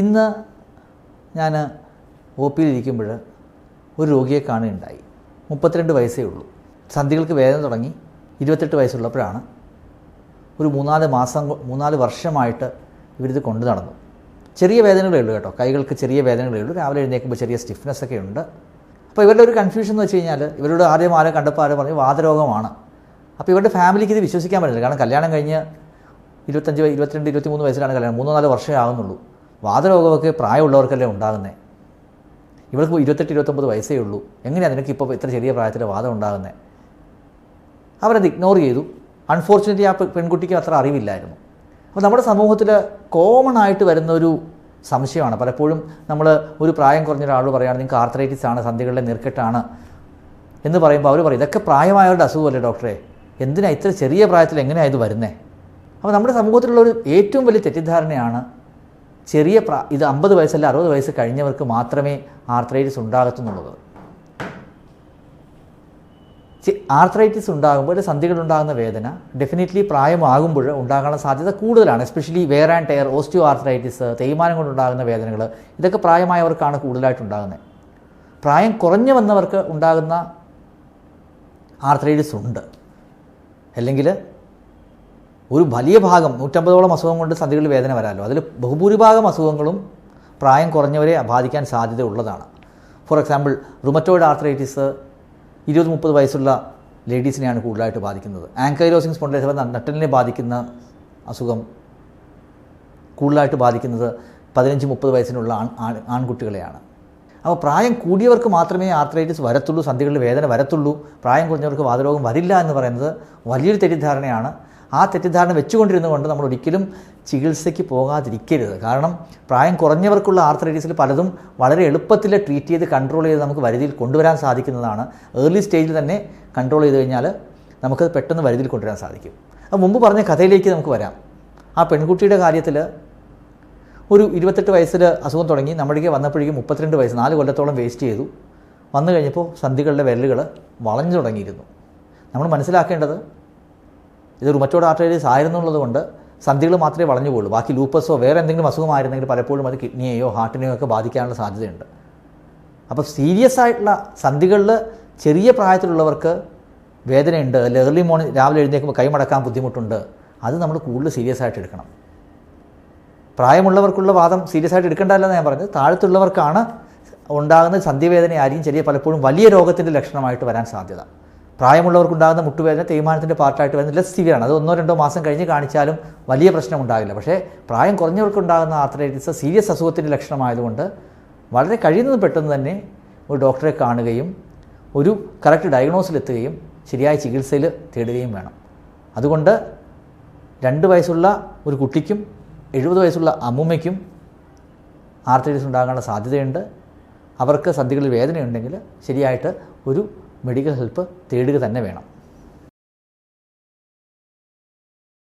ഇന്ന് ഞാൻ ഒ പിയിലിരിക്കുമ്പോൾ ഒരു രോഗിയെ കാണുകയുണ്ടായി. 32 വയസ്സേ ഉള്ളൂ. സന്ധികൾക്ക് വേദന തുടങ്ങി 28 വയസ്സുള്ളപ്പോഴാണ്. ഒരു 3-4 വർഷമായിട്ട് ഇവരിത് കൊണ്ടു നടന്നു. ചെറിയ വേദനകളേ ഉള്ളൂ കേട്ടോ, കൈകൾക്ക് ചെറിയ വേദനകളേ ഉള്ളൂ. രാവിലെ എഴുന്നേൽക്കുമ്പോൾ ചെറിയ സ്റ്റിഫ്നെസ് ഒക്കെ ഉണ്ട്. അപ്പോൾ ഇവരുടെ ഒരു കൺഫ്യൂഷൻ എന്ന് വെച്ച് കഴിഞ്ഞാൽ, ഇവരോട് ആരെ കണ്ടപ്പോൾ ആരും പറഞ്ഞു വാതരോഗമാണ്. അപ്പോൾ ഇവരുടെ ഫാമിലിക്ക് ഇത് വിശ്വസിക്കാൻ പറ്റില്ല. കാരണം കല്യാണം കഴിഞ്ഞ് 25, 22, 23 വയസ്സിലാണ് കല്യാണം. 3-4 വർഷമേ ആകുന്നുള്ളൂ. വാതരോഗമൊക്കെ പ്രായമുള്ളവർക്കല്ലേ ഉണ്ടാകുന്നത്. ഇവർക്ക് 28-29 വയസ്സേ ഉള്ളൂ. എങ്ങനെയാണ് നിനക്ക് ഇപ്പോൾ ഇത്ര ചെറിയ പ്രായത്തിൽ വാദം ഉണ്ടാകുന്നത്? അവരത് ഇഗ്നോർ ചെയ്തു. അൺഫോർച്ചുനേറ്റ്ലി ആ പെൺകുട്ടിക്ക് അത്ര അറിവില്ലായിരുന്നു. അപ്പോൾ നമ്മുടെ സമൂഹത്തിൽ കോമൺ ആയിട്ട് വരുന്നൊരു സംശയമാണ്. പലപ്പോഴും നമ്മൾ ഒരു പ്രായം കുറഞ്ഞ ഒരാൾ പറയുകയാണ് നിങ്ങൾക്ക് ആർത്രൈറ്റിസ് ആണ്, സന്ധികളിലെ നീർക്കെട്ടാണ് എന്ന് പറയുമ്പോൾ അവർ പറയും ഇതൊക്കെ പ്രായമായവരുടെ അസുഖമല്ലേ ഡോക്ടറെ, എന്തിനാ ഇത്ര ചെറിയ പ്രായത്തിൽ എങ്ങനെയാണ് ഇത് വരുന്നത്? അപ്പോൾ നമ്മുടെ സമൂഹത്തിലുള്ളൊരു ഏറ്റവും വലിയ തെറ്റിദ്ധാരണയാണ് ഇത് 50 വയസ്സല്ല 60 വയസ്സ് കഴിഞ്ഞവർക്ക് മാത്രമേ ആർത്രൈറ്റിസ് ഉണ്ടാകത്തുന്നുള്ളത്. ആർത്രൈറ്റിസ് ഉണ്ടാകുമ്പോൾ സന്ധികളുണ്ടാകുന്ന വേദന ഡെഫിനറ്റ്ലി പ്രായമാകുമ്പോൾ ഉണ്ടാകാനുള്ള സാധ്യത കൂടുതലാണ്. Especially wear and tear, osteoarthritis, തേയ്മാനം കൊണ്ടുണ്ടാകുന്ന വേദനകൾ, ഇതൊക്കെ പ്രായമായവർക്കാണ് കൂടുതലായിട്ടുണ്ടാകുന്നത്. പ്രായം കുറഞ്ഞു വന്നവർക്ക് ഉണ്ടാകുന്ന ആർത്രൈറ്റിസ് ഉണ്ട്. അല്ലെങ്കിൽ ഒരു വലിയ ഭാഗം 150ഓളം അസുഖം കൊണ്ട് സന്ധികളിൽ വേദന വരാമല്ലോ. അതിൽ ബഹുഭൂരിഭാഗം അസുഖങ്ങളും പ്രായം കുറഞ്ഞവരെ ബാധിക്കാൻ സാധ്യത ഉള്ളതാണ്. ഫോർ എക്സാമ്പിൾ റുമറ്റോയിഡ് ആർത്രൈറ്റിസ് 20-30 വയസ്സുള്ള ലേഡീസിനെയാണ് കൂടുതലായിട്ട് ബാധിക്കുന്നത്. ആങ്കൈലോസിങ് സ്പോണ്ടിലൈറ്റിസ് നട്ടലിനെ ബാധിക്കുന്ന അസുഖം കൂടുതലായിട്ട് ബാധിക്കുന്നത് 15-30 വയസ്സിനുള്ള ആൺകുട്ടികളെയാണ്. അപ്പോൾ പ്രായം കൂടിയവർക്ക് മാത്രമേ ആർത്രൈറ്റിസ് വരത്തുള്ളൂ, സന്ധികളിൽ വേദന വരത്തുള്ളൂ, പ്രായം കുറഞ്ഞവർക്ക് വാതരോഗം വരില്ല എന്ന് പറയുന്നത് വലിയൊരു തെറ്റിദ്ധാരണയാണ്. ആ തെറ്റിദ്ധാരണ വെച്ചുകൊണ്ടിരുന്നുകൊണ്ട് നമ്മൾ ഒരിക്കലും ചികിത്സയ്ക്ക് പോകാതിരിക്കരുത്. കാരണം പ്രായം കുറഞ്ഞവർക്കുള്ള ആർത്രൈറ്റിസിൽ പലതും വളരെ എളുപ്പത്തിൽ ട്രീറ്റ് ചെയ്ത് കൺട്രോൾ ചെയ്ത് നമുക്ക് വരുതിയിൽ കൊണ്ടുവരാൻ സാധിക്കുന്നതാണ്. ഏർലി സ്റ്റേജിൽ തന്നെ കൺട്രോൾ ചെയ്ത് കഴിഞ്ഞാൽ നമുക്കത് പെട്ടെന്ന് വരുതിയിൽ കൊണ്ടുവരാൻ സാധിക്കും. അപ്പോൾ മുമ്പ് പറഞ്ഞ കഥയിലേക്ക് നമുക്ക് വരാം. ആ പെൺകുട്ടിയുടെ കാര്യത്തിൽ ഒരു 28 വയസ്സിൽ അസുഖം തുടങ്ങി, നമ്മുടേക്ക് വന്നപ്പോഴേക്കും 32 വയസ്സ്, 4 കൊല്ലത്തോളം വേസ്റ്റ് ചെയ്തു. വന്നു കഴിഞ്ഞപ്പോൾ സന്ധികളുടെ വിരലുകൾ വളഞ്ഞു തുടങ്ങിയിരുന്നു. നമ്മൾ മനസ്സിലാക്കേണ്ടത് ഇത് റുമറ്റോയിഡ് ആർത്രൈറ്റിസ് ആയിരുന്നുള്ളത് കൊണ്ട് സന്ധികൾ മാത്രമേ വളഞ്ഞു പോകുള്ളൂ. ബാക്കി ലൂപ്പസോ വേറെ എന്തെങ്കിലും അസുഖമായിരുന്നെങ്കിൽ പലപ്പോഴും അത് കിഡ്നിയെയോ ഹാർട്ടിനെയോ ഒക്കെ ബാധിക്കാനുള്ള സാധ്യതയുണ്ട്. അപ്പോൾ സീരിയസ് ആയിട്ടുള്ള സന്ധികളിൽ ചെറിയ പ്രായത്തിലുള്ളവർക്ക് വേദനയുണ്ട്, അല്ലെങ്കിൽ ഏർലി മോർണിംഗ് രാവിലെ എഴുന്നേൽക്കുമ്പോൾ കൈമടക്കാൻ ബുദ്ധിമുട്ടുണ്ട്, അത് നമ്മൾ കൂടുതൽ സീരിയസ് ആയിട്ട് എടുക്കണം. പ്രായമുള്ളവർക്കുള്ള വാദം സീരിയസ് ആയിട്ട് എടുക്കേണ്ടതല്ലെന്ന് ഞാൻ പറഞ്ഞത്. താഴത്തുള്ളവർക്കാണ് ഉണ്ടാകുന്ന സന്ധിവേദനയായിരിക്കും പലപ്പോഴും വലിയ രോഗത്തിൻ്റെ ലക്ഷണമായിട്ട് വരാൻ സാധ്യത. പ്രായമുള്ളവർക്കുണ്ടാകുന്ന മുട്ടുവേദന തേയ്മാനത്തിൻ്റെ പാർട്ടായിട്ട് വരുന്ന ലെസ് സിവിയറാണ്. അത് 1-2 മാസം കഴിഞ്ഞ് കാണിച്ചാലും വലിയ പ്രശ്നം ഉണ്ടാകില്ല. പക്ഷേ പ്രായം കുറഞ്ഞവർക്കുണ്ടാകുന്ന ആർത്രൈറ്റിസ് സീരിയസ് അസുഖത്തിൻ്റെ ലക്ഷണമായതുകൊണ്ട് വളരെ കഴിയുന്നത് പെട്ടെന്ന് തന്നെ ഒരു ഡോക്ടറെ കാണുകയും ഒരു കറക്റ്റ് ഡയഗ്നോസിലെത്തുകയും ശരിയായ ചികിത്സയിൽ തേടുകയും വേണം. അതുകൊണ്ട് 2 വയസ്സുള്ള ഒരു കുട്ടിക്കും 70 വയസ്സുള്ള അമ്മൂമ്മയ്ക്കും ആർത്രൈറ്റിസ് ഉണ്ടാകാനുള്ള സാധ്യതയുണ്ട്. അവർക്ക് സന്ധികളിൽ വേദനയുണ്ടെങ്കിൽ ശരിയായിട്ട് ഒരു മെഡിക്കൽ ഹെൽപ്പ് തേടുക തന്നെ വേണം.